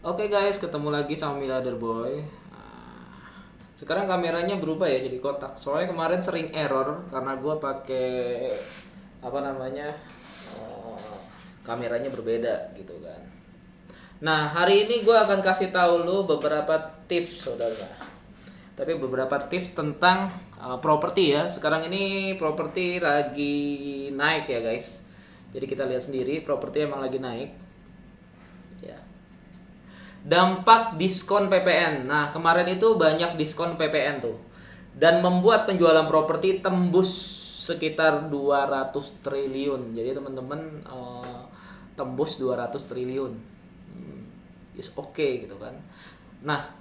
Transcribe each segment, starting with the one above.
Oke guys, ketemu lagi sama Miliarder Boy. Sekarang kameranya berubah ya jadi kotak. Soalnya kemarin sering error karena gua pakai apa namanya kameranya berbeda gitu kan. Nah hari ini gua akan kasih tahu lu beberapa tips saudara. Tapi beberapa tips tentang properti ya. Sekarang ini properti lagi naik ya guys. Jadi kita lihat sendiri properti emang lagi naik. Ya. Dampak diskon PPN. Nah, kemarin itu banyak diskon PPN tuh. Dan membuat penjualan properti tembus sekitar 200 triliun. Jadi teman-teman tembus 200 triliun. Is okay gitu kan. Nah,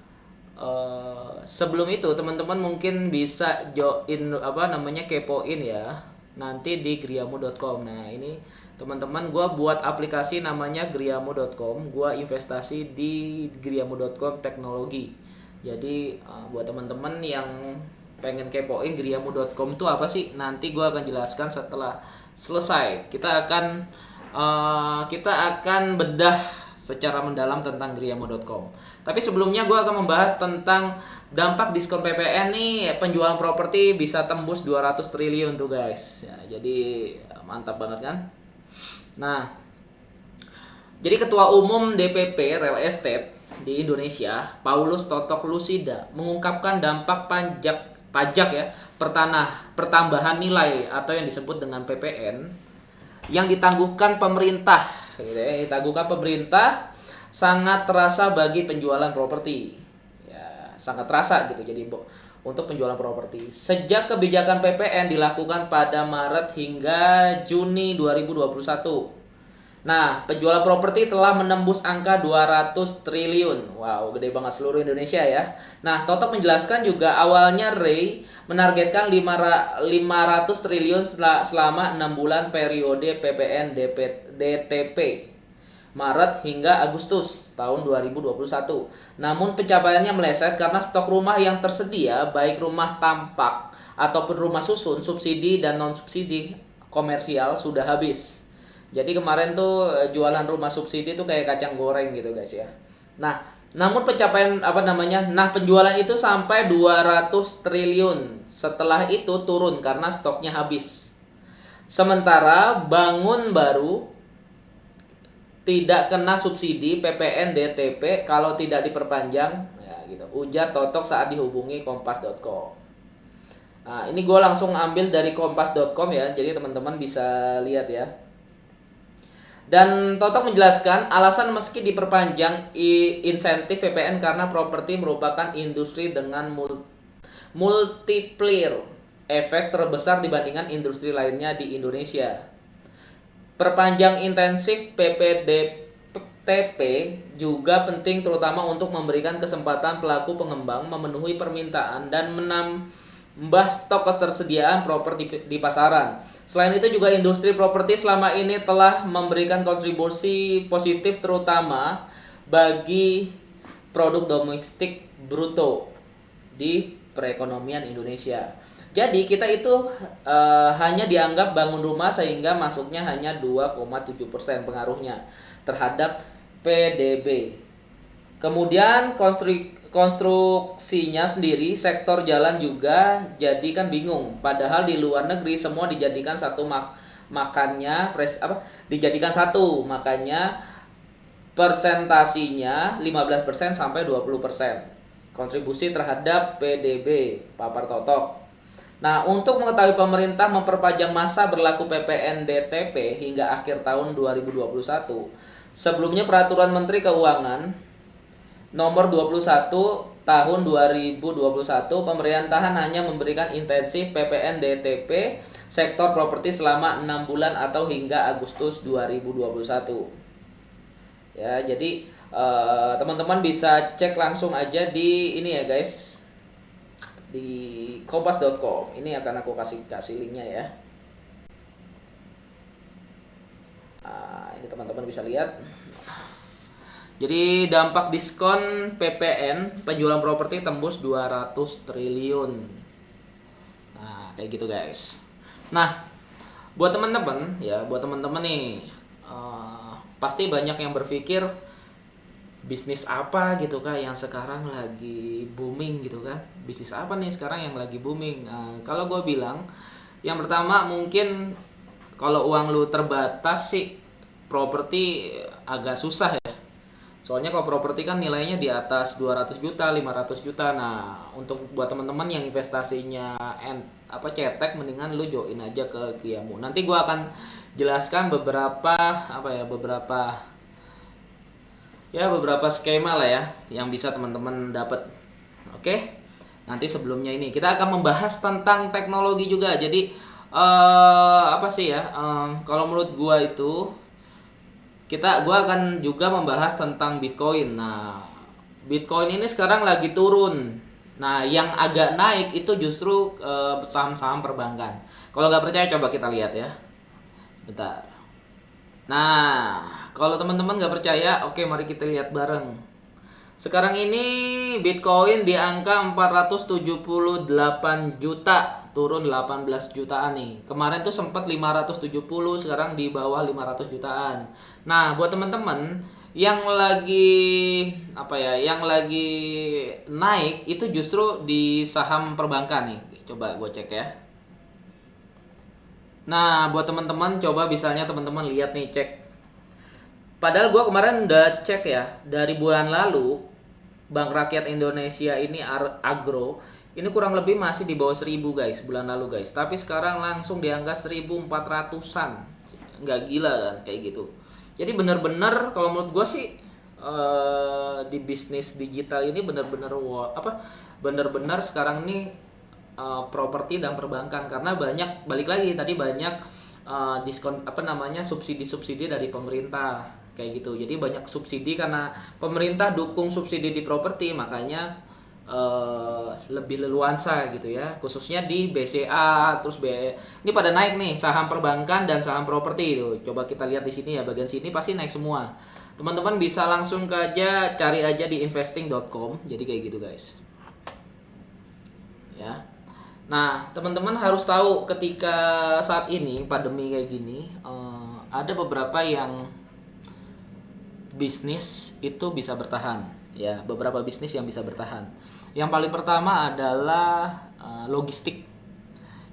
sebelum itu teman-teman mungkin bisa join apa namanya kepoin ya nanti di griamu.com. Nah ini teman-teman gue buat aplikasi namanya griamu.com. Gue investasi di griamu.com teknologi. Jadi buat teman-teman yang pengen kepoin griamu.com itu apa sih, nanti gue akan jelaskan setelah selesai. Kita akan bedah secara mendalam tentang griamu.com. Tapi sebelumnya gue akan membahas tentang dampak diskon PPN nih, penjualan properti bisa tembus 200 triliun tuh guys. Ya, jadi mantap banget kan? Nah, jadi Ketua Umum DPP Real Estate di Indonesia, Paulus Totok Lusida, mengungkapkan dampak pajak ya, pertambahan nilai atau yang disebut dengan PPN yang ditangguhkan pemerintah, gitu ya, ditangguhkan pemerintah sangat terasa bagi penjualan properti. Ya, sangat terasa gitu. Jadi untuk penjualan properti sejak kebijakan PPN dilakukan pada Maret hingga Juni 2021. Nah, penjualan properti telah menembus angka 200 triliun. Wow, gede banget seluruh Indonesia ya. Nah, Totok menjelaskan juga awalnya Ray menargetkan 500 triliun selama 6 bulan periode PPN DTP. Maret hingga Agustus tahun 2021. Namun pencapaiannya meleset karena stok rumah yang tersedia, baik rumah tampak ataupun rumah susun, subsidi dan non-subsidi komersial sudah habis. Jadi kemarin tuh jualan rumah subsidi tuh kayak kacang goreng gitu guys ya. Nah, namun pencapaian apa namanya? Nah, penjualan itu sampai 200 triliun. Setelah itu turun karena stoknya habis. Sementara bangun baru tidak kena subsidi PPN DTP kalau tidak diperpanjang ya gitu. Ujar Totok saat dihubungi kompas.com. Nah, ini gue langsung ambil dari kompas.com ya. Jadi teman-teman bisa lihat ya. Dan Totok menjelaskan alasan meski diperpanjang insentif PPN karena properti merupakan industri dengan multiplier efek terbesar dibandingkan industri lainnya di Indonesia. Perpanjang intensif PPDTP juga penting terutama untuk memberikan kesempatan pelaku pengembang memenuhi permintaan dan menambah stok ketersediaan properti di pasaran. Selain itu juga industri properti selama ini telah memberikan kontribusi positif terutama bagi produk domestik bruto di perekonomian Indonesia. Jadi kita itu hanya dianggap bangun rumah sehingga masuknya hanya 2,7% pengaruhnya terhadap PDB. Kemudian konstruksinya sendiri, sektor jalan juga jadi kan bingung. Padahal di luar negeri semua dijadikan satu dijadikan satu, makanya persentasinya 15% sampai 20% kontribusi terhadap PDB, papar Totok. Nah, untuk mengetahui pemerintah memperpanjang masa berlaku PPN DTP hingga akhir tahun 2021. Sebelumnya Peraturan Menteri Keuangan Nomor 21 Tahun 2021, pemerintahan hanya memberikan intensif PPN DTP sektor properti selama 6 bulan atau hingga Agustus 2021. Ya, jadi teman-teman bisa cek langsung aja di ini ya guys, di kompas.com. Ini akan aku kasih linknya ya. Ini teman-teman bisa lihat. Jadi dampak diskon PPN penjualan properti tembus 200 triliun. Nah, kayak gitu guys. Nah, buat teman-teman nih pasti banyak yang berpikir bisnis apa gitu kan yang sekarang lagi booming gitu kan, bisnis apa nih sekarang yang lagi booming. Nah, kalau gue bilang yang pertama mungkin kalau uang lu terbatas sih properti agak susah ya. Soalnya kalau properti kan nilainya di atas 200 juta, 500 juta. Nah, untuk buat teman-teman yang investasinya cetek, mendingan lu join aja ke Kriamu. Nanti gua akan jelaskan beberapa skema lah ya yang bisa teman-teman dapat. Oke. Nanti sebelumnya ini kita akan membahas tentang teknologi juga. Jadi kalau menurut gua itu gua akan juga membahas tentang Bitcoin. Nah, Bitcoin ini sekarang lagi turun. Nah, yang agak naik itu justru saham-saham perbankan. Kalau nggak percaya coba kita lihat ya. Bentar. Nah, kalau teman-teman nggak percaya, oke mari kita lihat bareng. Sekarang ini Bitcoin di angka 478 juta, turun 18 jutaan nih. Kemarin tuh sempat 570, sekarang di bawah 500 jutaan. Nah, buat teman-teman yang lagi yang lagi naik itu justru di saham perbankan nih. Coba gue cek ya. Nah, buat teman-teman coba misalnya teman-teman lihat nih, cek. Padahal gue kemarin udah cek ya, dari bulan lalu Bank Rakyat Indonesia ini Agro ini kurang lebih masih di bawah 1000 guys bulan lalu guys. Tapi sekarang langsung di angka 1400-an. Nggak gila kan kayak gitu. Jadi benar-benar kalau menurut gue sih di bisnis digital ini benar-benar sekarang ini properti dan perbankan, karena balik lagi tadi banyak diskon subsidi-subsidi dari pemerintah kayak gitu. Jadi banyak subsidi karena pemerintah dukung subsidi di properti, makanya lebih leluasa gitu ya, khususnya di BCA ini pada naik nih saham perbankan dan saham properti itu. Coba kita lihat di sini ya, bagian sini pasti naik semua. Teman-teman bisa langsung cari aja di investing.com. Jadi kayak gitu guys. Ya. Nah, teman-teman harus tahu ketika saat ini pandemi kayak gini, ada beberapa yang bisnis itu bisa bertahan ya, beberapa bisnis yang bisa bertahan. Yang paling pertama adalah logistik.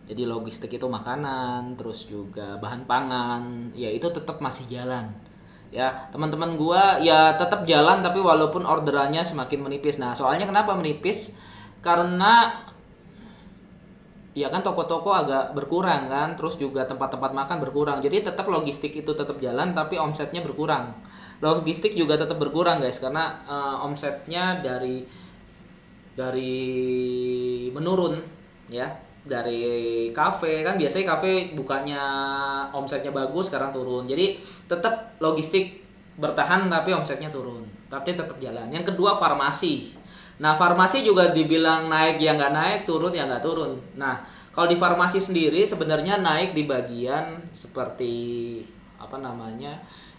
Jadi logistik itu makanan, terus juga bahan pangan, ya itu tetap masih jalan. Ya, teman-teman gua ya tetap jalan, tapi walaupun orderannya semakin menipis. Nah, soalnya kenapa menipis? Karena ya kan toko-toko agak berkurang kan, terus juga tempat-tempat makan berkurang. Jadi tetap logistik itu tetap jalan, tapi omsetnya berkurang. Logistik juga tetap berkurang guys, karena omsetnya dari menurun ya. Dari kafe kan biasanya kafe bukanya omsetnya bagus, sekarang turun. Jadi tetap logistik bertahan tapi omsetnya turun, tapi tetap jalan. Yang kedua farmasi. Nah, farmasi juga dibilang naik ya nggak naik, turun ya nggak turun. Nah, kalau di farmasi sendiri sebenarnya naik di bagian seperti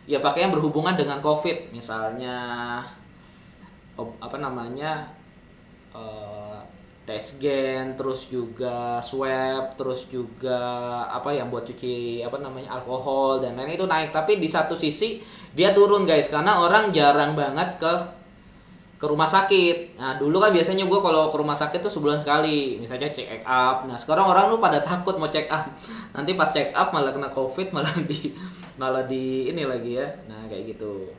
ya pakai yang berhubungan dengan COVID, misalnya tes gen, terus juga swab, terus juga yang buat cuci alkohol dan lain itu naik. Tapi di satu sisi dia turun guys, karena orang jarang banget ke rumah sakit. Nah, dulu kan biasanya gue kalau ke rumah sakit tuh sebulan sekali, misalnya check up. Nah, sekarang orang tuh pada takut mau check up. Nanti pas check up malah kena COVID, malah di ini lagi ya. Nah, kayak gitu.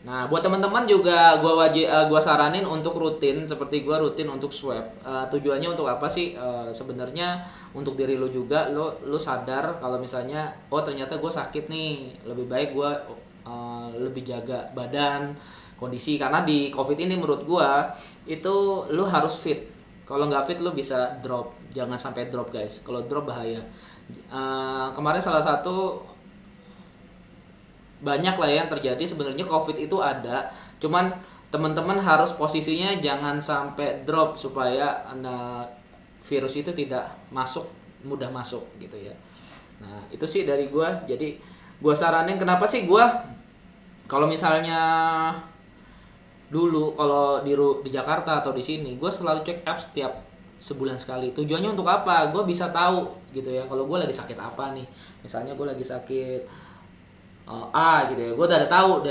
Nah, buat teman-teman juga gua saranin untuk rutin, seperti gua rutin untuk swab. Tujuannya untuk apa sih? Sebenarnya untuk diri lu juga, lu sadar kalau misalnya ternyata gua sakit nih, lebih baik gua lebih jaga badan, kondisi. Karena di COVID ini menurut gua itu lu harus fit. Kalau nggak fit lu bisa drop. Jangan sampai drop guys. Kalau drop bahaya. Kemarin salah satu banyak lah yang terjadi. Sebenarnya COVID itu ada, cuman teman-teman harus posisinya jangan sampai drop supaya virus itu tidak mudah masuk gitu ya. Nah, itu sih dari gua. Jadi gua saranin, kenapa sih gua kalau misalnya dulu kalau di Jakarta atau di sini gua selalu check up setiap sebulan sekali. Tujuannya untuk apa? Gua bisa tahu gitu ya, kalau gua lagi sakit apa nih. Misalnya gua lagi sakit A gitu ya, gue udah tahu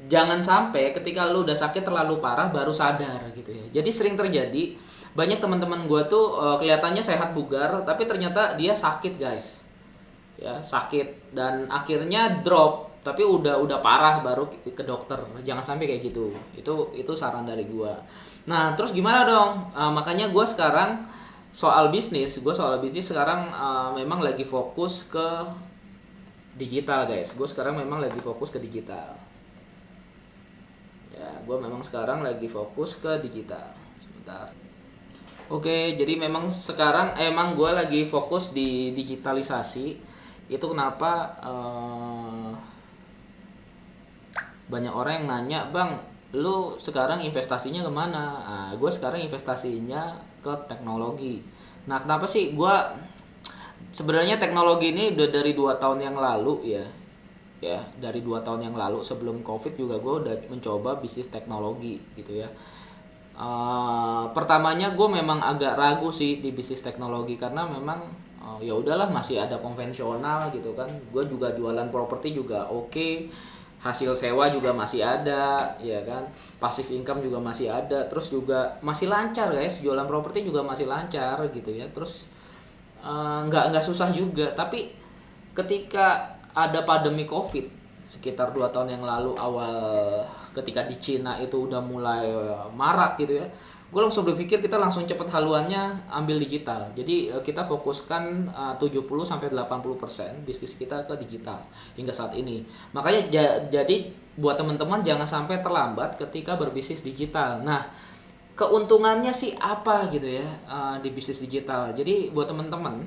jangan sampai ketika lu udah sakit terlalu parah baru sadar gitu ya. Jadi sering terjadi banyak teman-teman gue tuh kelihatannya sehat bugar tapi ternyata dia sakit guys. Ya, sakit dan akhirnya drop tapi udah parah baru ke dokter. Jangan sampai kayak gitu. Itu saran dari gue. Nah, terus gimana dong? Makanya gue sekarang soal bisnis sekarang memang lagi fokus ke digital guys. Gue sekarang memang lagi fokus ke digital. Ya, gue memang sekarang lagi fokus ke digital. Sebentar. Oke, jadi memang sekarang emang gue lagi fokus di digitalisasi. Itu kenapa banyak orang yang nanya, bang, lu sekarang investasinya kemana? Nah, gue sekarang investasinya ke teknologi. Nah, kenapa sih gue sebenarnya teknologi ini udah dari 2 tahun yang lalu ya dari 2 tahun yang lalu sebelum COVID juga gue udah mencoba bisnis teknologi gitu ya. Pertamanya gue memang agak ragu sih di bisnis teknologi karena memang ya udahlah masih ada konvensional gitu kan. Gue juga jualan properti juga oke. Hasil sewa juga masih ada ya kan, passive income juga masih ada, terus juga masih lancar guys, jualan properti juga masih lancar gitu ya. Terus nggak susah juga. Tapi ketika ada pandemi COVID sekitar 2 tahun yang lalu awal, ketika di Cina itu udah mulai marak gitu ya, gue langsung berpikir kita langsung cepet haluannya ambil digital. Jadi kita fokuskan 70-80% bisnis kita ke digital hingga saat ini. Makanya jadi buat teman-teman jangan sampai terlambat ketika berbisnis digital. Nah, keuntungannya sih apa gitu ya di bisnis digital. Jadi buat teman-teman,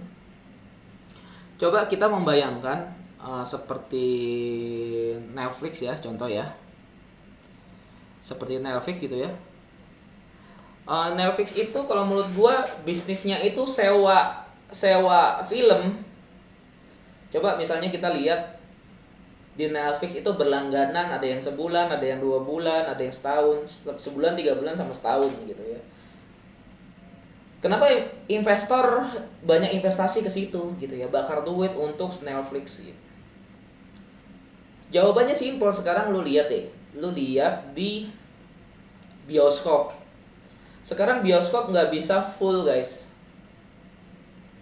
coba kita membayangkan seperti Netflix ya, contoh ya. Seperti Netflix gitu ya. Netflix itu kalau menurut gua bisnisnya itu sewa film. Coba misalnya kita lihat di Netflix itu berlangganan, ada yang sebulan, ada yang 2 bulan, ada yang setahun, sebulan, 3 bulan, sama setahun gitu ya. Kenapa investor banyak investasi ke situ gitu ya, bakar duit untuk Netflix gitu. Jawabannya simpel, sekarang lu lihat di bioskop. Sekarang bioskop nggak bisa full guys.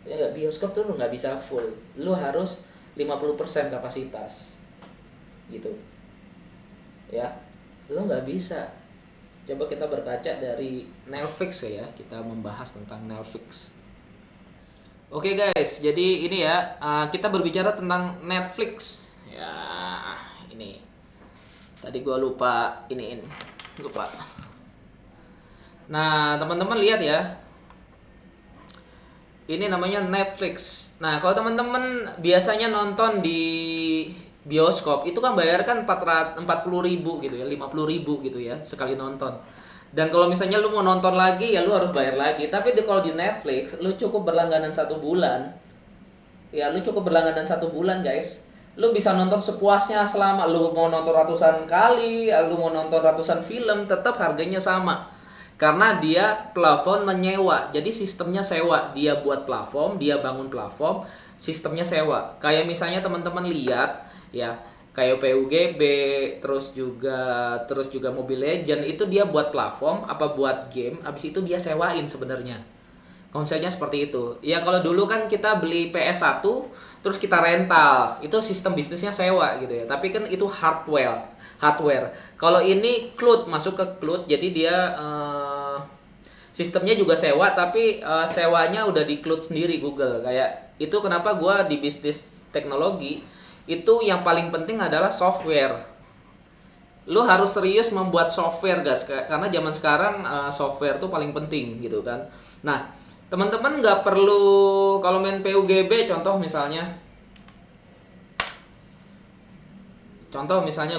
Ya, bioskop tuh nggak bisa full. Lu harus 50% kapasitas. Gitu. Ya. Lu nggak bisa. Coba kita berkaca dari Netflix ya. Kita membahas tentang Netflix. Oke guys, jadi ini ya. Kita berbicara tentang Netflix. Ya, ini. Tadi gua lupa iniin. Lupa. Nah, teman-teman lihat ya. Ini namanya Netflix. Nah, kalau teman-teman biasanya nonton di bioskop, itu kan bayarkan 40.000 gitu ya, 50.000 gitu ya sekali nonton. Dan kalau misalnya lu mau nonton lagi ya lu harus bayar lagi. Tapi kalau di Netflix, lu cukup berlangganan 1 bulan. Ya, lu cukup berlangganan 1 bulan, guys. Lu bisa nonton sepuasnya selama lu mau nonton ratusan kali, lu mau nonton ratusan film, tetap harganya sama. Karena dia plafon menyewa, jadi sistemnya sewa. Dia buat platform, dia bangun platform, sistemnya sewa. Kayak misalnya teman-teman lihat ya, kayak PUBG, terus juga Mobile Legend, itu dia buat platform apa buat game, abis itu dia sewain sebenarnya. Konsepnya seperti itu. Ya kalau dulu kan kita beli PS1 terus kita rental, itu sistem bisnisnya sewa gitu ya. Tapi kan itu hardware. Kalau ini cloud, masuk ke cloud, jadi dia sistemnya juga sewa, tapi sewanya udah di cloud sendiri Google. Kayak itu kenapa gua di bisnis teknologi itu yang paling penting adalah software. Lu harus serius membuat software guys, karena zaman sekarang software tuh paling penting gitu kan. Nah, teman-teman nggak perlu kalau main PUBG contoh misalnya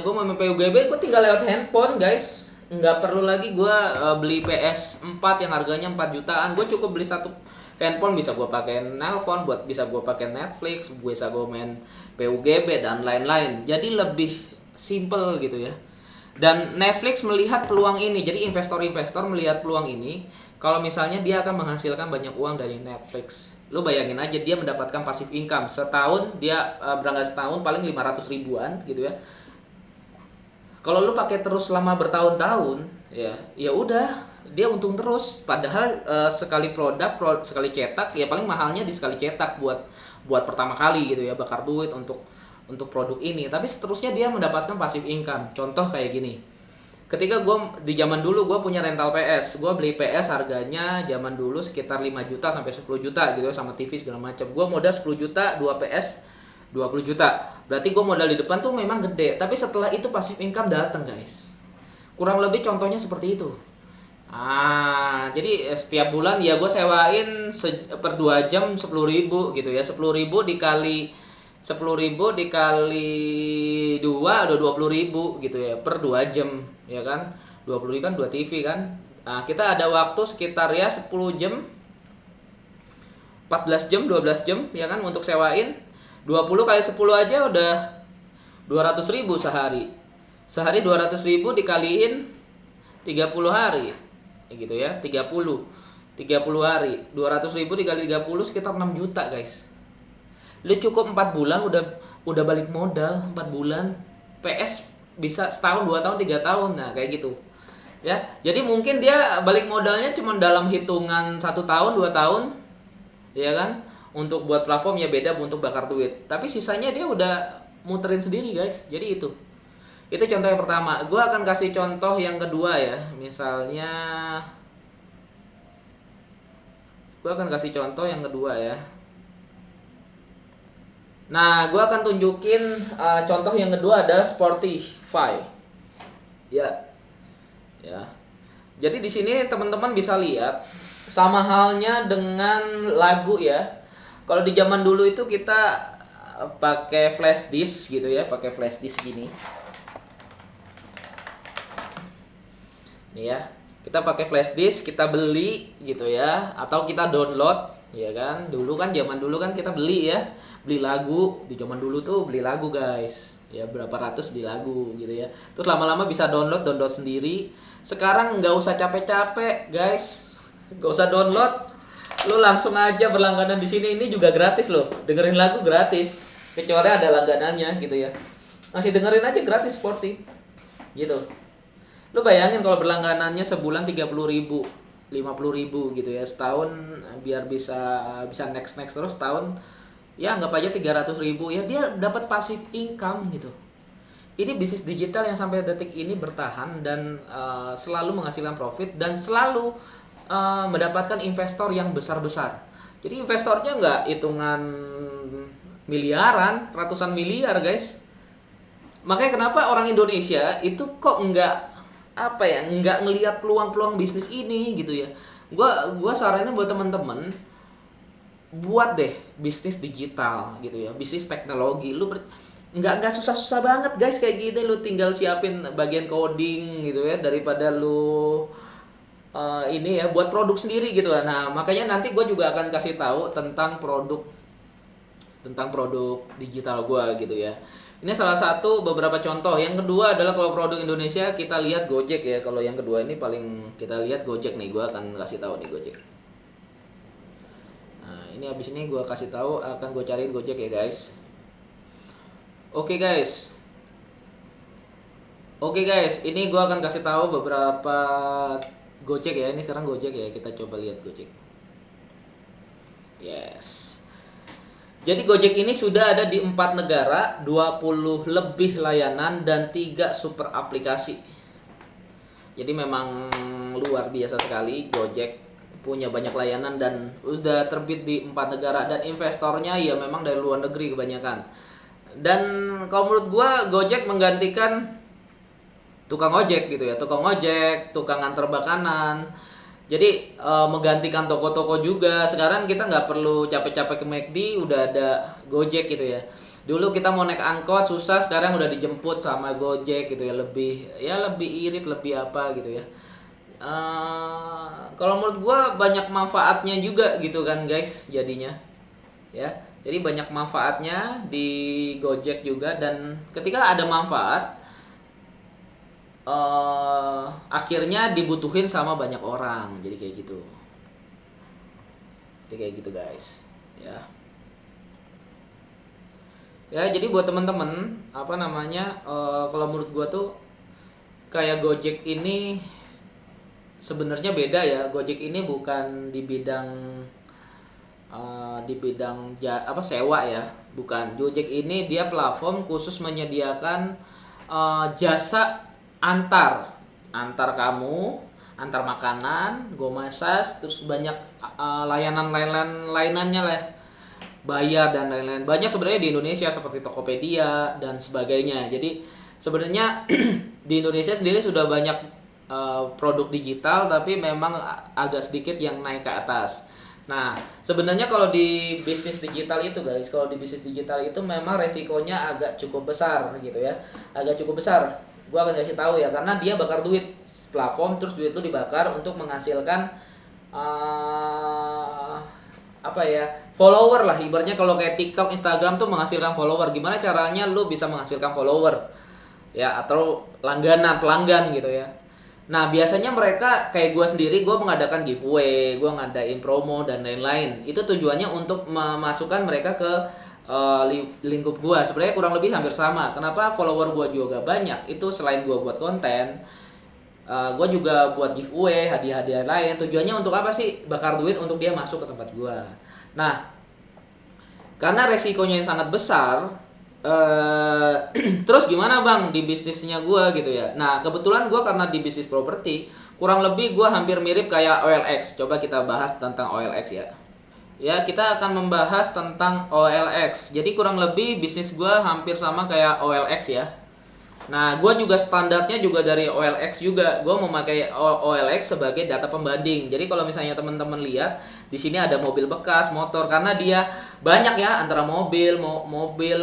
gue mau main PUBG, gue tinggal lewat handphone guys, nggak perlu lagi gue beli PS4 yang harganya 4 jutaan. Gue cukup beli satu handphone, bisa gue pakai nelpon, bisa gue pakai Netflix, bisa gue main PUBG dan lain-lain. Jadi lebih simple gitu ya. Dan Netflix melihat peluang ini, jadi investor-investor melihat peluang ini. Kalau misalnya dia akan menghasilkan banyak uang dari Netflix, lu bayangin aja dia mendapatkan passive income setahun, dia berangkat setahun paling 500 ribuan gitu ya. Kalau lu pakai terus selama bertahun-tahun, ya udah dia untung terus. Padahal sekali sekali cetak, ya paling mahalnya di sekali cetak buat pertama kali gitu ya, bakar duit untuk produk ini. Tapi seterusnya dia mendapatkan passive income. Contoh kayak gini. Ketika gue di zaman dulu gue punya rental PS, gue beli PS harganya zaman dulu sekitar 5 juta sampai 10 juta gitu ya, sama TV segala macam. Gue modal 10 juta, 2 PS 20 juta. Berarti gue modal di depan tuh memang gede, tapi setelah itu passive income datang, guys. Kurang lebih contohnya seperti itu. Jadi setiap bulan ya gue sewain per 2 jam 10.000 gitu ya. 10.000 dikali 2 udah 20.000 gitu ya per 2 jam ya kan. 20.000 kan 2 TV kan. Nah, kita ada waktu sekitar ya 10 jam, 14 jam, 12 jam ya kan untuk sewain. 20 kali 10 aja udah 200.000 sehari. Sehari 200.000 dikaliin 30 hari. Gitu ya, 30 hari. 200.000 dikali 30 sekitar 6 juta, guys. Lu cukup 4 bulan udah balik modal. 4 bulan. PS bisa setahun, 2 tahun, 3 tahun. Nah, kayak gitu. Ya. Jadi mungkin dia balik modalnya cuma dalam hitungan 1 tahun, 2 tahun. Ya kan? Untuk buat platform ya beda untuk bakar duit. Tapi sisanya dia udah muterin sendiri, guys. Jadi itu contoh yang pertama. Gue akan kasih contoh yang kedua ya. Misalnya gue akan kasih contoh yang kedua ya. Nah, gue akan tunjukin contoh yang kedua adalah Spotify. Ya. Jadi di sini teman-teman bisa lihat sama halnya dengan lagu ya. Kalau di zaman dulu itu kita pakai flash disk gitu ya, pakai flash disk gini. Nih ya, kita pakai flash disk, kita beli gitu ya, atau kita download ya kan. Dulu kan zaman dulu kan kita beli ya, beli lagu. Di zaman dulu tuh beli lagu, guys. Ya berapa ratus beli lagu gitu ya. Terus lama-lama bisa download sendiri. Sekarang nggak usah capek-capek, guys. Nggak usah download. Lu langsung aja berlangganan di sini, ini juga gratis loh. Dengerin lagu gratis. Kecuali ada langganannya gitu ya. Masih dengerin aja gratis Spotify. Gitu. Lu bayangin kalau berlangganannya sebulan 30.000, 50.000 gitu ya. Setahun biar bisa next terus setahun ya anggap aja 300.000 ya, dia dapat passive income gitu. Ini bisnis digital yang sampai detik ini bertahan dan selalu menghasilkan profit dan selalu mendapatkan investor yang besar-besar. Jadi investornya nggak hitungan miliaran, ratusan miliar, guys. Makanya kenapa orang Indonesia itu kok nggak ngelihat peluang-peluang bisnis ini gitu ya. Gua sarannya buat teman-teman, buat deh bisnis digital gitu ya, bisnis teknologi. Lu nggak susah-susah banget, guys, kayak gitu. Lu tinggal siapin bagian coding gitu ya, daripada lu ini ya buat produk sendiri gitu. Nah, makanya nanti gue juga akan kasih tahu tentang produk digital gue gitu ya. Ini salah satu beberapa contoh. Yang kedua adalah kalau produk Indonesia kita lihat Gojek ya. Kalau yang kedua ini paling kita lihat Gojek nih. Gue akan kasih tahu nih Gojek. Nah, ini abis ini gue kasih tahu, akan gue cariin Gojek ya, guys. Oke guys, ini gue akan kasih tahu beberapa Gojek ya. Ini sekarang Gojek ya, kita coba lihat Gojek. Yes. Jadi Gojek ini sudah ada di 4 negara, 20 lebih layanan dan 3 super aplikasi. Jadi memang luar biasa sekali. Gojek punya banyak layanan dan sudah terbit di 4 negara dan investornya ya memang dari luar negeri kebanyakan. Dan kalau menurut gue Gojek menggantikan tukang ojek gitu ya, tukang ojek, tukang antar makanan. Jadi menggantikan toko-toko juga. Sekarang kita nggak perlu capek-capek ke McD, udah ada Gojek gitu ya. Dulu kita mau naik angkot susah, sekarang udah dijemput sama Gojek gitu ya. Lebih irit, lebih apa gitu ya. Kalau menurut gua banyak manfaatnya juga gitu kan, guys, jadinya. Ya. Jadi banyak manfaatnya di Gojek juga, dan ketika ada manfaat akhirnya dibutuhin sama banyak orang. Jadi kayak gitu guys ya. Jadi buat teman-teman kalau menurut gua tuh kayak Gojek ini sebenarnya beda ya. Gojek ini bukan di bidang sewa ya, bukan. Gojek ini dia platform khusus menyediakan jasa antar kamu, antar makanan, go massage, terus banyak layanan-layanan lainannya lah, bayar dan lain-lain. Banyak sebenarnya di Indonesia seperti Tokopedia dan sebagainya. Jadi sebenarnya di Indonesia sendiri sudah banyak produk digital, tapi memang agak sedikit yang naik ke atas. Nah, sebenarnya kalau di bisnis digital itu guys, kalau di bisnis digital itu memang resikonya agak cukup besar gitu ya. Agak cukup besar. Gua akan kasih tahu ya, karena dia bakar duit platform, terus duit itu dibakar untuk menghasilkan follower lah. Ibaratnya kalau kayak TikTok, Instagram tuh menghasilkan follower. Gimana caranya lu bisa menghasilkan follower? Ya, atau pelanggan gitu ya. Nah, biasanya mereka kayak gue sendiri, gue mengadakan giveaway, gue ngadain promo dan lain-lain. Itu tujuannya untuk memasukkan mereka ke lingkup gue. Sebenarnya kurang lebih hampir sama. Kenapa follower gue juga banyak? Itu selain gue buat konten, gue juga buat giveaway, hadiah-hadiah lain. Tujuannya untuk apa sih? Bakar duit untuk dia masuk ke tempat gue. Nah, karena resikonya yang sangat besar, terus gimana bang di bisnisnya gue gitu ya. Nah, kebetulan gue karena di bisnis properti, kurang lebih gue hampir mirip kayak OLX. Coba kita bahas tentang OLX ya. Ya, kita akan membahas tentang OLX. Jadi kurang lebih bisnis gue hampir sama kayak OLX ya. Nah, gue juga standarnya juga dari OLX juga. Gue memakai OLX sebagai data pembanding. Jadi kalau misalnya teman-teman lihat di sini ada mobil bekas, motor, karena dia banyak ya, antara mobil,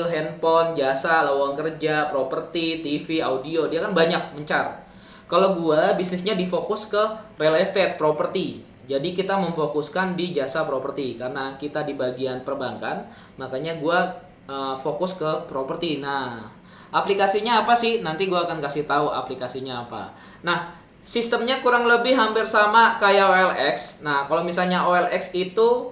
handphone, jasa, lowongan kerja, properti, TV, audio, dia kan banyak mencar. Kalau gue bisnisnya difokus ke real estate, properti. Jadi kita memfokuskan di jasa properti karena kita di bagian perbankan, makanya gue fokus ke properti. Nah, aplikasinya apa sih? Nanti gue akan kasih tahu aplikasinya apa. Nah, sistemnya kurang lebih hampir sama kayak OLX. Nah, kalau misalnya OLX itu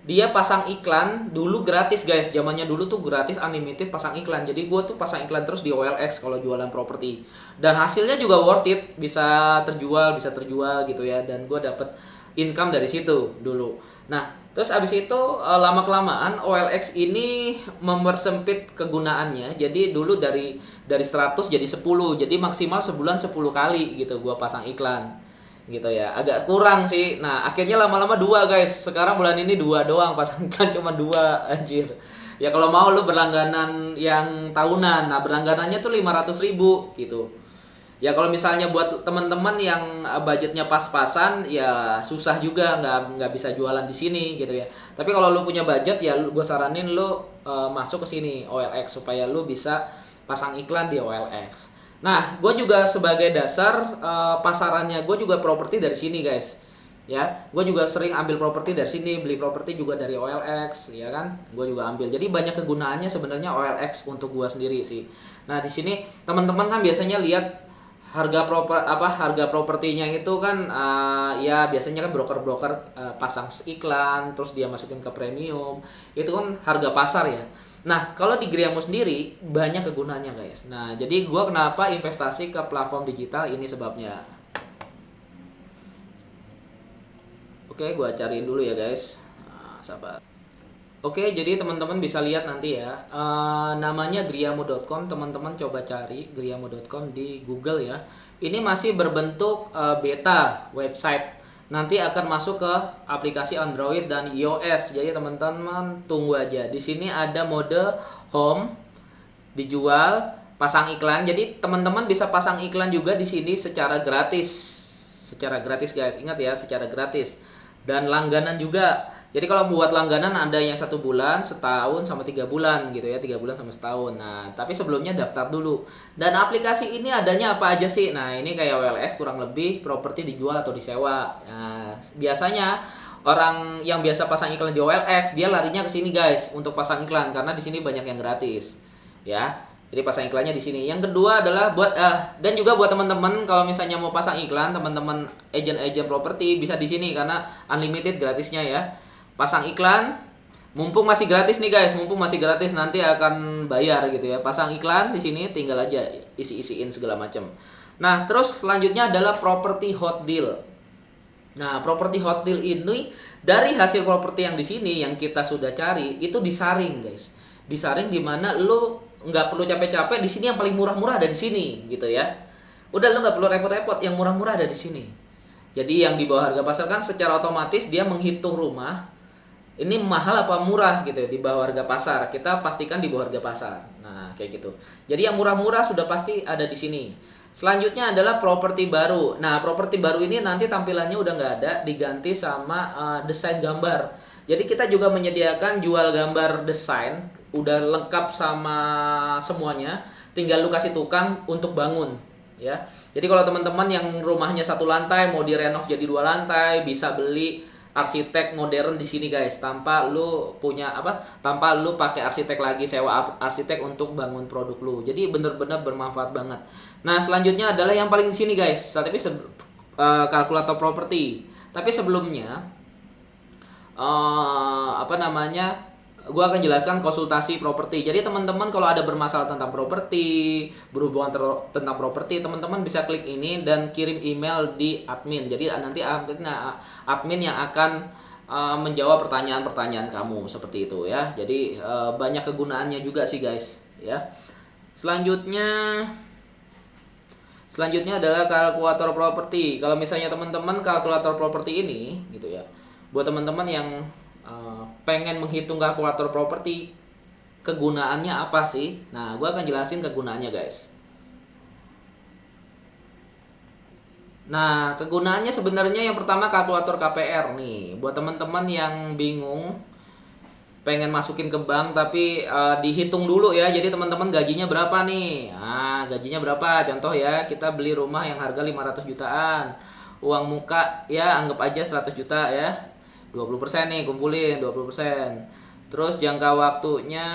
dia pasang iklan dulu gratis guys. Zamannya dulu tuh gratis unlimited pasang iklan. Jadi gue tuh pasang iklan terus di OLX kalau jualan properti. Dan hasilnya juga worth it, bisa terjual gitu ya. Dan gue dapet income dari situ dulu. Nah, terus abis itu lama-kelamaan OLX ini mempersempit kegunaannya. Jadi dulu dari 100 jadi 10. Jadi maksimal sebulan 10 kali gitu gua pasang iklan. Gitu ya. Agak kurang sih. Nah, akhirnya lama-lama 2 guys. Sekarang bulan ini 2 doang pasang iklan, cuma 2 anjir. Ya kalau mau lu berlangganan yang tahunan. Nah, berlangganannya tuh 500.000 gitu. Ya kalau misalnya buat teman-teman yang budgetnya pas-pasan, ya susah juga, nggak bisa jualan di sini gitu ya. Tapi kalau lu punya budget ya, gue saranin lu masuk ke sini OLX supaya lu bisa pasang iklan di OLX. Nah, gue juga sebagai dasar pasarannya, gue juga properti dari sini guys. Ya, gue juga sering ambil properti dari sini, beli properti juga dari OLX, ya kan? Gue juga ambil. Jadi banyak kegunaannya sebenarnya OLX untuk gue sendiri sih. Nah, di sini teman-teman kan biasanya lihat harga propertinya itu kan ya biasanya kan broker-broker pasang iklan terus dia masukin ke premium, itu kan harga pasar ya. Nah, kalau di Griamo sendiri banyak kegunaannya guys. Nah, jadi gua kenapa investasi ke platform digital ini sebabnya. Oke, gua cariin dulu ya guys. Sabar. Oke, jadi teman-teman bisa lihat nanti ya, namanya griamo.com, teman-teman coba cari griamo.com di Google ya. Ini masih berbentuk beta website, nanti akan masuk ke aplikasi Android dan iOS. Jadi teman-teman tunggu aja. Di sini ada mode home, dijual, pasang iklan. Jadi teman-teman bisa pasang iklan juga di sini secara gratis guys. Ingat ya, secara gratis. Dan langganan juga. Jadi kalau buat langganan ada yang 1 bulan, setahun, sama 3 bulan gitu ya, 3 bulan sama setahun. Nah, tapi sebelumnya daftar dulu. Dan aplikasi ini adanya apa aja sih? Nah, ini kayak OLX kurang lebih properti dijual atau disewa. Nah, biasanya orang yang biasa pasang iklan di OLX dia larinya ke sini guys untuk pasang iklan karena di sini banyak yang gratis. Ya. Jadi pasang iklannya di sini. Yang kedua adalah buat dan juga buat teman-teman kalau misalnya mau pasang iklan, teman-teman agent properti bisa di sini karena unlimited gratisnya ya. Pasang iklan, mumpung masih gratis nih guys, nanti akan bayar gitu ya. Pasang iklan di sini tinggal aja isi-isiin segala macam. Nah, terus selanjutnya adalah property hot deal. Nah, property hot deal ini dari hasil properti yang di sini yang kita sudah cari itu disaring, guys. Disaring di mana lu nggak perlu capek-capek, di sini yang paling murah-murah ada di sini, gitu ya. Udah lu nggak perlu repot-repot, yang murah-murah ada di sini. Jadi yang di bawah harga pasar kan secara otomatis dia menghitung rumah ini mahal apa murah gitu ya, di bawah harga pasar. Kita pastikan di bawah harga pasar. Nah, kayak gitu. Jadi yang murah-murah sudah pasti ada di sini. Selanjutnya adalah properti baru. Nah, properti baru ini nanti tampilannya udah nggak ada, diganti sama desain gambar. Jadi kita juga menyediakan jual gambar desain, udah lengkap sama semuanya. Tinggal lu kasih tukang untuk bangun, ya. Jadi kalau teman-teman yang rumahnya satu lantai mau direnov jadi 2 lantai, bisa beli arsitek modern di sini guys, tanpa lu punya tanpa lu pakai arsitek lagi, sewa arsitek untuk bangun produk lu. Jadi bener-bener bermanfaat banget. Nah, selanjutnya adalah yang paling di sini guys, kalkulator properti. Tapi sebelumnya gue akan jelaskan konsultasi properti. Jadi teman-teman kalau ada bermasalah tentang properti, berhubungan tentang properti, teman-teman bisa klik ini dan kirim email di admin. Jadi nanti admin yang akan menjawab pertanyaan-pertanyaan kamu seperti itu ya. Jadi banyak kegunaannya juga sih guys ya. Selanjutnya adalah kalkulator properti. Kalau misalnya teman-teman kalkulator properti ini gitu ya, buat teman-teman yang pengen menghitung kalkulator properti, kegunaannya apa sih? Nah, gue akan jelasin kegunaannya guys. Nah, kegunaannya sebenarnya yang pertama kalkulator KPR nih. Buat teman-teman yang bingung pengen masukin ke bank tapi dihitung dulu ya. Jadi teman-teman gajinya berapa nih? Nah, gajinya berapa? Contoh ya, kita beli rumah yang harga 500 jutaan. Uang muka ya anggap aja 100 juta ya. 20% nih, kumpulin 20%. Terus jangka waktunya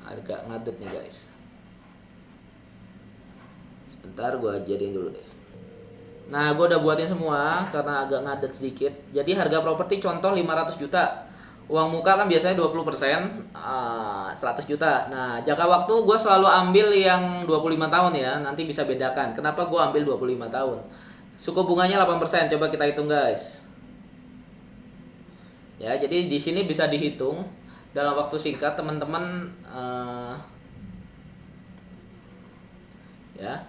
agak ngadet nih guys. Sebentar gue jadiin dulu deh. Nah, gue udah buatin semua karena agak ngadet sedikit. Jadi harga properti contoh 500 juta. Uang muka kan biasanya 20%, 100 juta. Nah, jangka waktu gue selalu ambil yang 25 tahun ya. Nanti bisa bedakan. Kenapa gue ambil 25 tahun? Suku bunganya 8%. Coba kita hitung guys. Ya, jadi di sini bisa dihitung dalam waktu singkat teman-teman ya.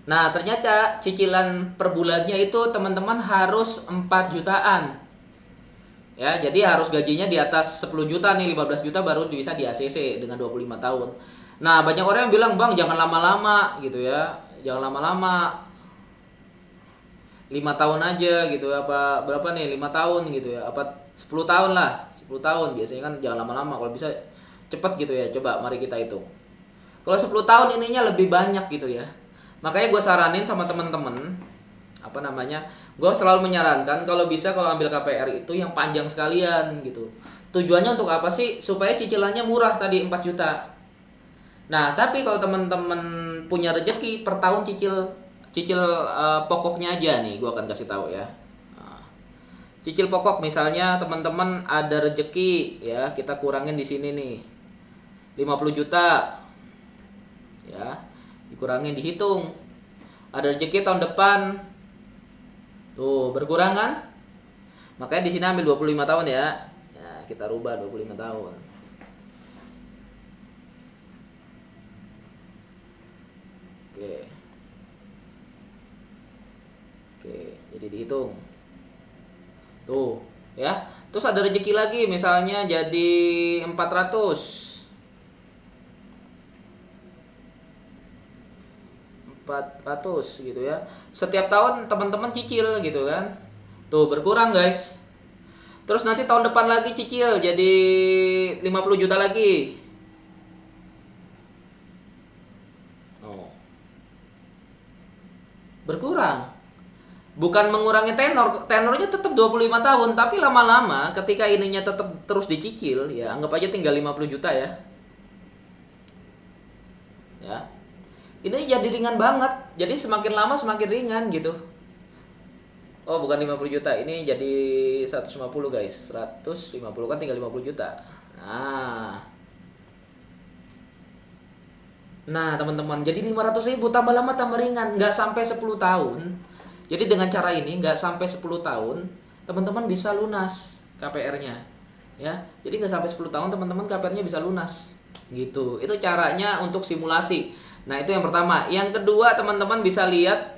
Nah, ternyata cicilan per bulannya itu teman-teman harus 4 jutaan. Ya, jadi harus gajinya di atas 10 juta nih, 15 juta baru bisa di ACC dengan 25 tahun. Nah, banyak orang yang bilang, "Bang, jangan lama-lama," gitu ya. Jangan lama-lama. 5 tahun aja gitu, apa berapa nih 5 tahun gitu ya, apa 10 tahun lah, 10 tahun biasanya kan, jangan lama-lama, kalau bisa cepet gitu ya. Coba mari kita hitung. Kalau 10 tahun ininya lebih banyak gitu ya. Makanya gue saranin sama temen-temen, gue selalu menyarankan kalau bisa kalau ambil KPR itu yang panjang sekalian gitu. Tujuannya untuk apa sih? Supaya cicilannya murah tadi 4 juta. Nah, tapi kalau temen-temen punya rezeki per tahun cicil pokoknya aja nih, gue akan kasih tahu ya. Cicil pokok misalnya teman-teman ada rezeki ya, kita kurangin di sini nih 50 juta ya, dikurangin, dihitung ada rezeki tahun depan tuh berkurang kan, makanya di sini ambil 25 tahun ya. Ya, kita rubah 25 tahun. Oke, jadi dihitung tuh ya. Terus ada rezeki lagi misalnya jadi 400 gitu ya. Setiap tahun teman-teman cicil gitu kan. Tuh berkurang guys. Terus nanti tahun depan lagi cicil jadi 50 juta lagi. Oh. Berkurang. Bukan mengurangi tenornya tetap 25 tahun, tapi lama-lama ketika ininya tetap terus dicicil ya, anggap aja tinggal 50 juta ya. Ya. Ini jadi ringan banget. Jadi semakin lama semakin ringan gitu. Oh, bukan 50 juta. Ini jadi 150 guys. 150 kan tinggal 50 juta. Nah. Nah, teman-teman, jadi 500.000 tambah lama tambah ringan, nggak sampai 10 tahun. Jadi dengan cara ini nggak sampai 10 tahun, teman-teman bisa lunas KPR-nya. Ya. Jadi nggak sampai 10 tahun teman-teman KPR-nya bisa lunas. Gitu. Itu caranya untuk simulasi. Nah, itu yang pertama. Yang kedua, teman-teman bisa lihat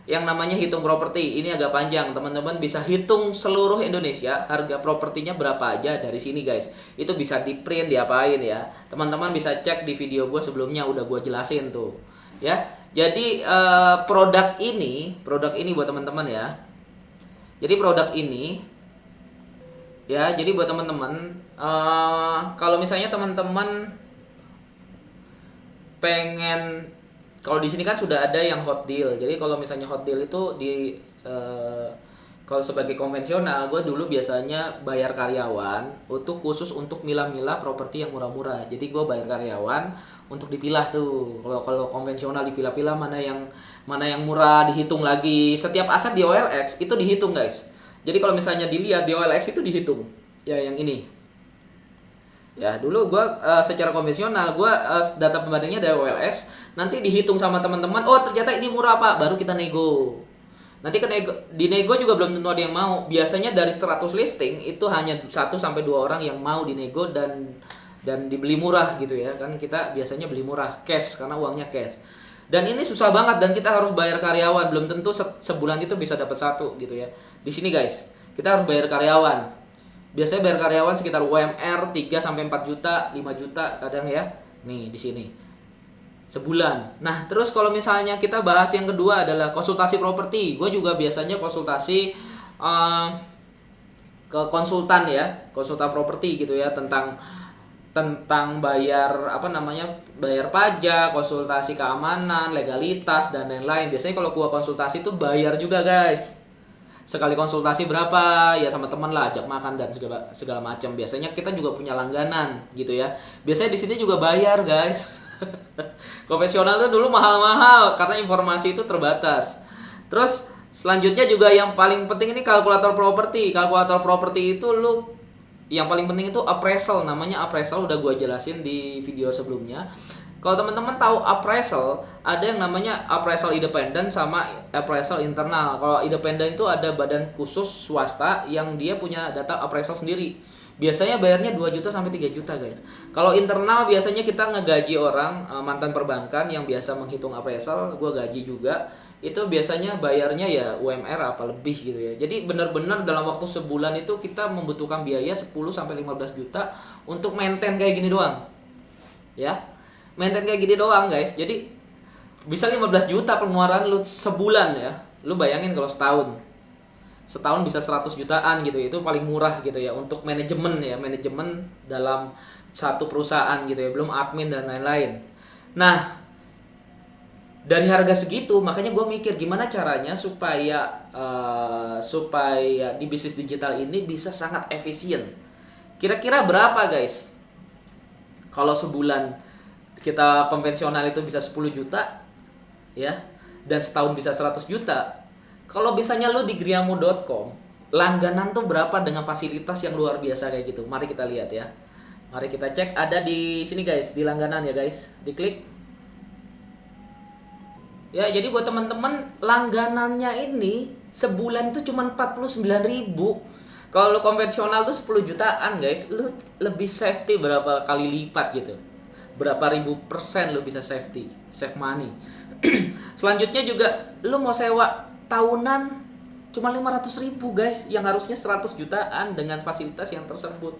yang namanya hitung properti. Ini agak panjang, teman-teman bisa hitung seluruh Indonesia harga propertinya berapa aja dari sini guys. Itu bisa di print, diapain ya, teman-teman bisa cek di video gue sebelumnya, udah gue jelasin tuh ya. Jadi produk ini buat teman-teman ya. Jadi produk ini ya, jadi buat teman-teman kalau misalnya teman-teman pengen, kalau di sini kan sudah ada yang hot deal. Jadi kalau misalnya hot deal itu eh, kalau sebagai konvensional, gue dulu biasanya bayar karyawan untuk khusus untuk milah-milah properti yang murah-murah. Jadi gue bayar karyawan untuk dipilah tuh. Kalau konvensional dipilah-pilah mana yang murah, dihitung lagi. Setiap aset di OLX itu dihitung guys. Jadi kalau misalnya dilihat di OLX itu dihitung. Ya yang ini. Ya dulu gue secara konvensional gue data pembandingnya dari OLX, nanti dihitung sama teman-teman, oh ternyata ini murah pak, baru kita nego. Nanti di nego juga belum tentu ada yang mau. Biasanya dari 100 listing itu hanya 1 sampai 2 orang yang mau dinego dan dibeli murah gitu ya. Kan kita biasanya beli murah cash karena uangnya cash. Dan ini susah banget dan kita harus bayar karyawan, belum tentu sebulan itu bisa dapat satu gitu ya. Di sini guys, kita harus bayar karyawan. Biasanya bayar karyawan sekitar UMR 3 sampai 4 juta, 5 juta kadang ya. Nih di sini. Sebulan. Nah, terus kalau misalnya kita bahas yang kedua adalah konsultasi properti. Gue juga biasanya konsultasi ke konsultan ya, konsultan properti gitu ya, tentang bayar bayar pajak, konsultasi keamanan, legalitas dan lain-lain. Biasanya kalau gua konsultasi itu bayar juga guys. Sekali konsultasi berapa ya, sama teman lah, ajak makan dan segala macam. Biasanya kita juga punya langganan gitu ya. Biasanya di sini juga bayar guys. Konvensional tuh dulu mahal-mahal karena informasi itu terbatas. Terus selanjutnya juga yang paling penting ini kalkulator properti. Kalkulator properti itu yang paling penting itu appraisal. Namanya appraisal, udah gue jelasin di video sebelumnya. Kalau teman-teman tahu appraisal, ada yang namanya appraisal independen sama appraisal internal. Kalau independen itu ada badan khusus swasta yang dia punya data appraisal sendiri. Biasanya bayarnya 2 juta sampai 3 juta, guys. Kalau internal biasanya kita ngegaji orang mantan perbankan yang biasa menghitung appraisal, gua gaji juga. Itu biasanya bayarnya ya UMR apa lebih gitu ya. Jadi benar-benar dalam waktu sebulan itu kita membutuhkan biaya 10 sampai 15 juta untuk maintain kayak gini doang. Ya. Maintain kayak gini doang guys. Jadi bisa 15 juta pengeluaran lu sebulan ya. Lu bayangin kalau setahun bisa 100 jutaan gitu. Itu paling murah gitu ya untuk manajemen ya, manajemen dalam satu perusahaan gitu ya, belum admin dan lain-lain. Nah, dari harga segitu makanya gue mikir gimana caranya supaya di bisnis digital ini bisa sangat efisien. Kira-kira berapa guys kalau sebulan kita konvensional itu bisa 10 juta ya, dan setahun bisa 100 juta. Kalau misalnya lu di griamu.com langganan tuh berapa dengan fasilitas yang luar biasa kayak gitu. Mari kita lihat ya. Mari kita cek, ada di sini guys, di langganan ya guys. Diklik. Ya, jadi buat teman-teman langganannya ini sebulan itu cuma 49.000. Kalau lu konvensional tuh 10 jutaan guys, lu lebih safety berapa kali lipat gitu. Berapa ribu persen lo bisa save money. Selanjutnya juga lo mau sewa tahunan cuma 500.000 guys, yang harusnya 100 jutaan dengan fasilitas yang tersebut.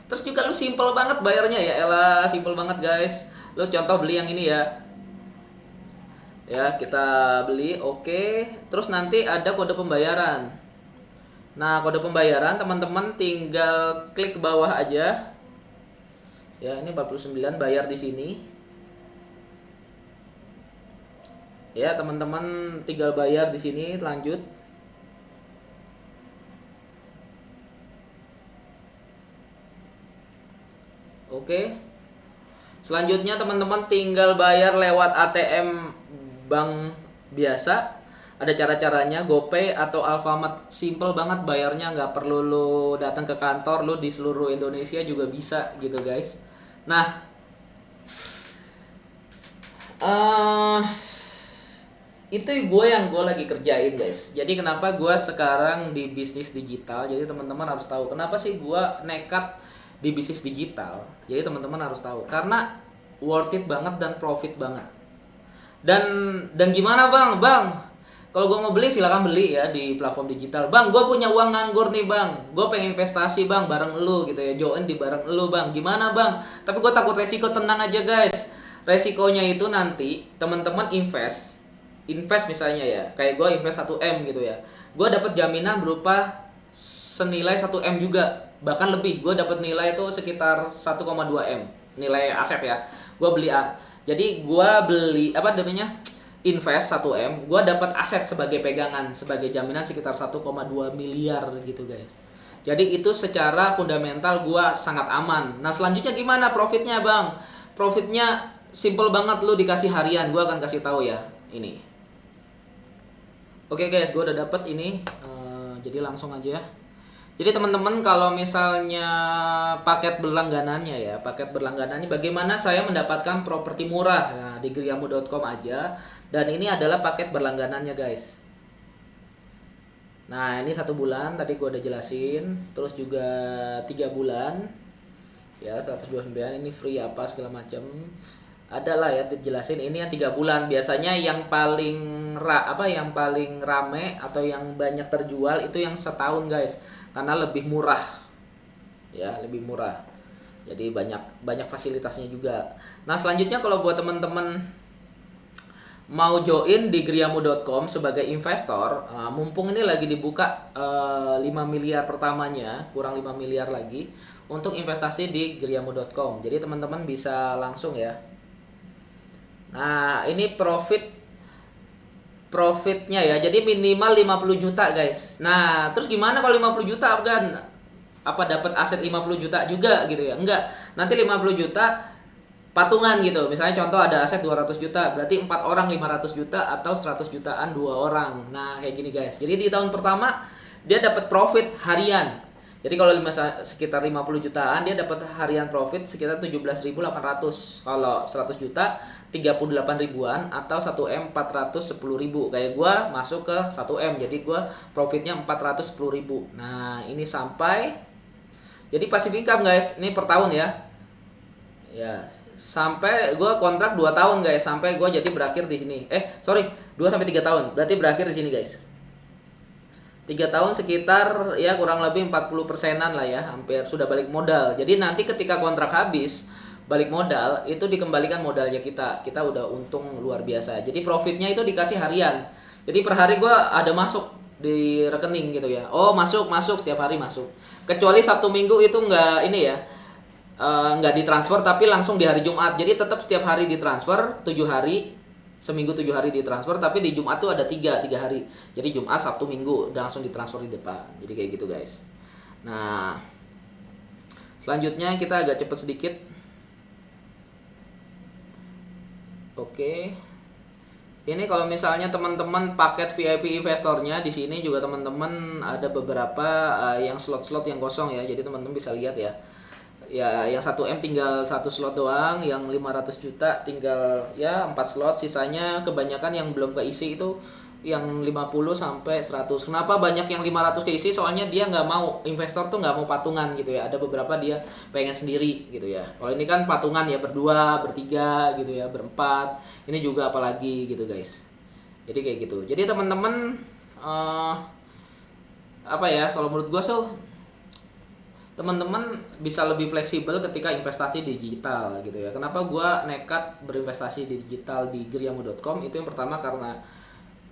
Terus juga lo simple banget bayarnya ya, elah simple banget guys. Lo contoh beli yang ini ya. Ya, kita beli, oke. Terus nanti ada kode pembayaran. Nah, kode pembayaran teman-teman tinggal klik ke bawah aja. Ya, ini 49 bayar di sini. Ya, teman-teman tinggal bayar di sini, lanjut. Oke. Selanjutnya teman-teman tinggal bayar lewat ATM bank biasa. Ada cara-caranya, GoPay atau Alfamart, simple banget bayarnya, nggak perlu lo datang ke kantor, lo di seluruh Indonesia juga bisa gitu guys. Nah, eh itu gue lagi kerjain guys. Jadi kenapa gue sekarang di bisnis digital? Jadi teman-teman harus tahu kenapa sih gue nekat di bisnis digital. Jadi teman-teman harus tahu karena worth it banget dan profit banget. Dan gimana bang? Bang, kalau gue mau beli silakan beli ya di platform digital. Bang, gue punya uang nganggur nih bang. Gue pengen investasi bang bareng lu gitu ya. Join di bareng lu bang. Gimana bang? Tapi gue takut resiko. Tenang aja guys. Resikonya itu nanti teman-teman invest misalnya ya. Kayak gue invest 1M gitu ya. Gue dapat jaminan berupa senilai 1M juga. Bahkan lebih. Gue dapat nilai itu sekitar 1,2M. Nilai aset ya. Jadi gue beli apa namanya? Invest 1M, gue dapat aset sebagai pegangan, sebagai jaminan sekitar 1,2 miliar gitu guys. Jadi itu secara fundamental gue sangat aman. Nah selanjutnya gimana profitnya bang? Profitnya simple banget, lu dikasih harian, gue akan kasih tahu ya ini. Oke guys, gue udah dapet ini, jadi langsung aja. Jadi teman-teman kalau misalnya paket berlangganannya bagaimana saya mendapatkan properti murah? Nah, di griamu.com aja. Dan ini adalah paket berlangganannya guys. Nah ini 1 bulan tadi gue udah jelasin. Terus juga 3 bulan ya 129 ini free apa segala macam. Ada lah ya dijelasin. Ini yang 3 bulan. Biasanya yang paling rame atau yang banyak terjual itu yang setahun guys. Karena lebih murah. Ya, lebih murah. Jadi banyak fasilitasnya juga. Nah, selanjutnya kalau buat teman-teman mau join di griamu.com sebagai investor, mumpung ini lagi dibuka 5 miliar pertamanya, kurang 5 miliar lagi untuk investasi di griamu.com. Jadi teman-teman bisa langsung ya. Nah, ini profitnya ya. Jadi minimal 50 juta, guys. Nah, terus gimana kalau 50 juta kan? Apa dapat aset 50 juta juga gitu ya? Enggak. Nanti 50 juta patungan gitu. Misalnya contoh ada aset 200 juta, berarti 4 orang 500 juta atau 100 jutaan 2 orang. Nah, kayak gini, guys. Jadi di tahun pertama dia dapat profit harian. Jadi kalau sekitar 50 jutaan dia dapat harian profit sekitar 17.800. Kalau 100 juta 38 ribuan atau 1M 410 ribu. Kayak gua masuk ke 1M jadi gua profitnya 410 ribu. Nah, ini sampai jadi passive income guys. Ini per tahun ya. Ya, sampai gua kontrak 2 tahun guys, sampai gua jadi berakhir di sini. 2 sampai 3 tahun. Berarti berakhir di sini guys. 3 tahun sekitar ya kurang lebih 40%-an lah ya, hampir sudah balik modal. Jadi nanti ketika kontrak habis, balik modal itu dikembalikan modalnya kita udah untung luar biasa. Jadi profitnya itu dikasih harian. Jadi per hari gue ada masuk di rekening gitu ya. Oh masuk setiap hari masuk. Kecuali Sabtu Minggu itu nggak ini ya, nggak ditransfer tapi langsung di hari Jumat. Jadi tetap setiap hari ditransfer 7 hari. Seminggu 7 hari ditransfer, tapi di Jumat tuh ada 3 hari. Jadi Jumat, Sabtu, Minggu udah langsung ditransfer di depan. Jadi kayak gitu guys. Nah, selanjutnya kita agak cepet sedikit. Oke. Ini kalau misalnya teman-teman paket VIP investornya di sini juga teman-teman ada beberapa yang slot-slot yang kosong ya. Jadi teman-teman bisa lihat ya. Ya, yang 1M tinggal 1 slot doang, yang 500 juta tinggal ya 4 slot, sisanya kebanyakan yang belum keisi itu yang 50 sampai 100. Kenapa banyak yang 500 keisi? Soalnya dia nggak mau, investor tuh nggak mau patungan gitu ya. Ada beberapa dia pengen sendiri gitu ya. Kalau ini kan patungan ya berdua, bertiga gitu ya, berempat. Ini juga apalagi gitu guys. Jadi kayak gitu. Jadi teman-teman kalau menurut gua teman-teman bisa lebih fleksibel ketika investasi digital gitu ya. Kenapa gue nekat berinvestasi di digital di griamu.com? Itu yang pertama karena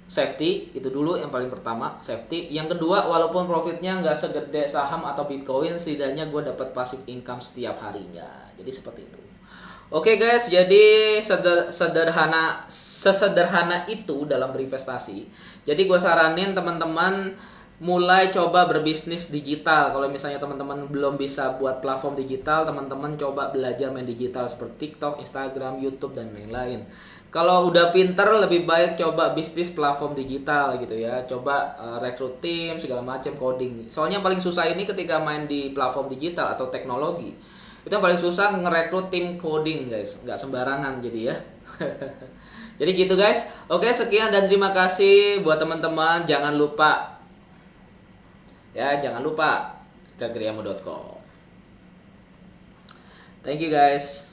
safety, itu dulu yang paling pertama, safety. Yang kedua, walaupun profitnya nggak segede saham atau Bitcoin, setidaknya gue dapat passive income setiap harinya. Jadi seperti itu. Oke guys, jadi sesederhana itu dalam berinvestasi. Jadi gue saranin teman-teman mulai coba berbisnis digital. Kalau misalnya teman-teman belum bisa buat platform digital, teman-teman coba belajar main digital seperti TikTok, Instagram, YouTube dan lain-lain. Kalau udah pinter, lebih baik coba bisnis platform digital gitu ya. Coba rekrut tim segala macam, coding. Soalnya yang paling susah ini ketika main di platform digital atau teknologi. Itu yang paling susah ngerekrut tim coding guys, nggak sembarangan jadi ya. Jadi gitu guys. Oke, sekian dan terima kasih buat teman-teman. Jangan lupa ke griamu.com. Thank you guys.